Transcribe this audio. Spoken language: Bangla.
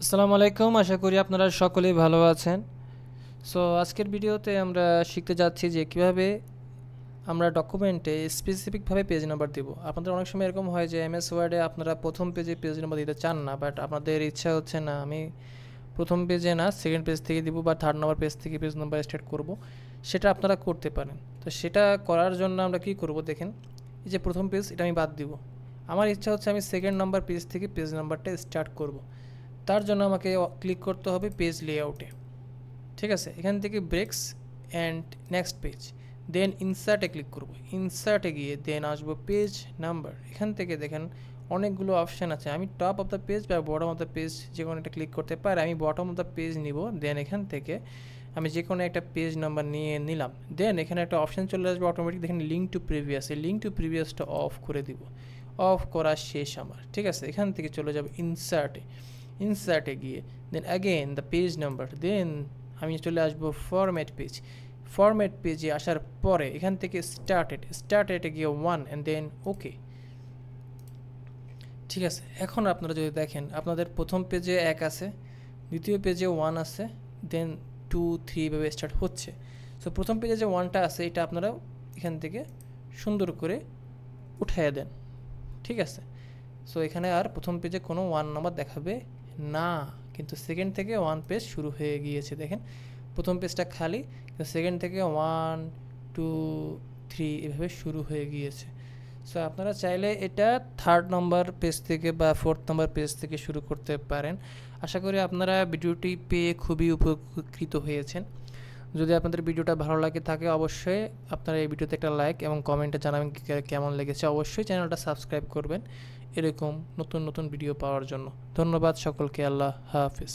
আসসালামু আলাইকুম, আশা করি আপনারা সকলেই ভালো আছেন। সো আজকের ভিডিওতে আমরা শিখতে যাচ্ছি যে কিভাবে আমরা ডকুমেন্টে স্পেসিফিকভাবে পেজ নাম্বার দিব। আপনাদের অনেক সময় এরকম হয় যে এমএস ওয়ার্ডে আপনারা প্রথম পেজে পেজ নাম্বার দিতে চান না, বাট আপনাদের ইচ্ছা হচ্ছে না আমি প্রথম পেজে না সেকেন্ড পেজ থেকে দিব বা থার্ড নাম্বার পেজ থেকে পেজ নাম্বার স্টার্ট করব, সেটা আপনারা করতে পারেন। তো সেটা করার জন্য আমরা কি করব দেখেন, এই যে প্রথম পেজ এটা আমি বাদ দিব। আমার ইচ্ছা হচ্ছে আমি সেকেন্ড নাম্বার পেজ থেকে পেজ নাম্বারটা স্টার্ট করব। তার জন্য আমাকে ক্লিক করতে হবে পেজ লেআউটে। ঠিক আছে, এখান থেকে breaks and next page, then ইনসার্টে ক্লিক করব। ইনসার্টে গিয়ে দেন আসবো পেজ নাম্বার। এখান থেকে দেখেন অনেকগুলো অপশান আছে, আমি টপ অফ দ্য পেজ বা বটম অফ দ্য পেজ যে কোনো একটা ক্লিক করতে পারি। আমি বটম অফ দ্য পেজ নিব, দেন এখান থেকে আমি যে কোনো একটা পেজ নাম্বার নিয়ে নিলাম। দেন এখানে একটা অপশান চলে আসবে অটোমেটিক, দেখেন লিঙ্ক টু প্রিভিয়াস, এই লিঙ্ক টু প্রিভিয়াসটা অফ করে দিব। অফ করা শেষ আমার। ঠিক আছে, এখান থেকে চলে যাব ইনসার্টে। ইনসার্টে গিয়ে then again the page number, then আমি চলে আসবো ফরম্যাট পেজ। ফরম্যাট পেজে আসার পরে এখান থেকে স্টার্টেডে গিয়ে 1 অ্যান্ড দেন ওকে। ঠিক আছে, এখন আপনারা যদি দেখেন আপনাদের প্রথম পেজে 1 আছে, দ্বিতীয় পেজে 1 আছে, দেন 2 3 এভাবে স্টার্ট হচ্ছে। সো প্রথম পেজে যে 1টা আছে এটা আপনারা এখান থেকে সুন্দর করে উঠাইয়া দেন। ঠিক আছে, সো এখানে আর প্রথম পেজে কোনো 1 নাম্বার দেখাবে না, কিন্তু সেকেন্ড থেকে 1 পেজ শুরু হয়ে গিয়েছে। দেখেন প্রথম পেজটা খালি, কিন্তু সেকেন্ড থেকে 1 2 3 এভাবে শুরু হয়ে গিয়েছে। সো আপনারা চাইলে এটা থার্ড নাম্বার পেজ থেকে বা ফোর্থ নাম্বার পেজ থেকে শুরু করতে পারেন। আশা করি আপনারা ভিডিওটি পেয়ে খুবই উপকৃত হয়েছেন। যদি আপনাদের ভিডিওটা ভালো লাগে থাকে অবশ্যই আপনারা এই ভিডিওতে একটা লাইক এবং কমেন্টে জানাবেন কেমন লেগেছে। অবশ্যই চ্যানেলটা সাবস্ক্রাইব করবেন এরকম নতুন নতুন ভিডিও পাওয়ার জন্য। ধন্যবাদ সকলকে, আল্লাহ হাফিজ।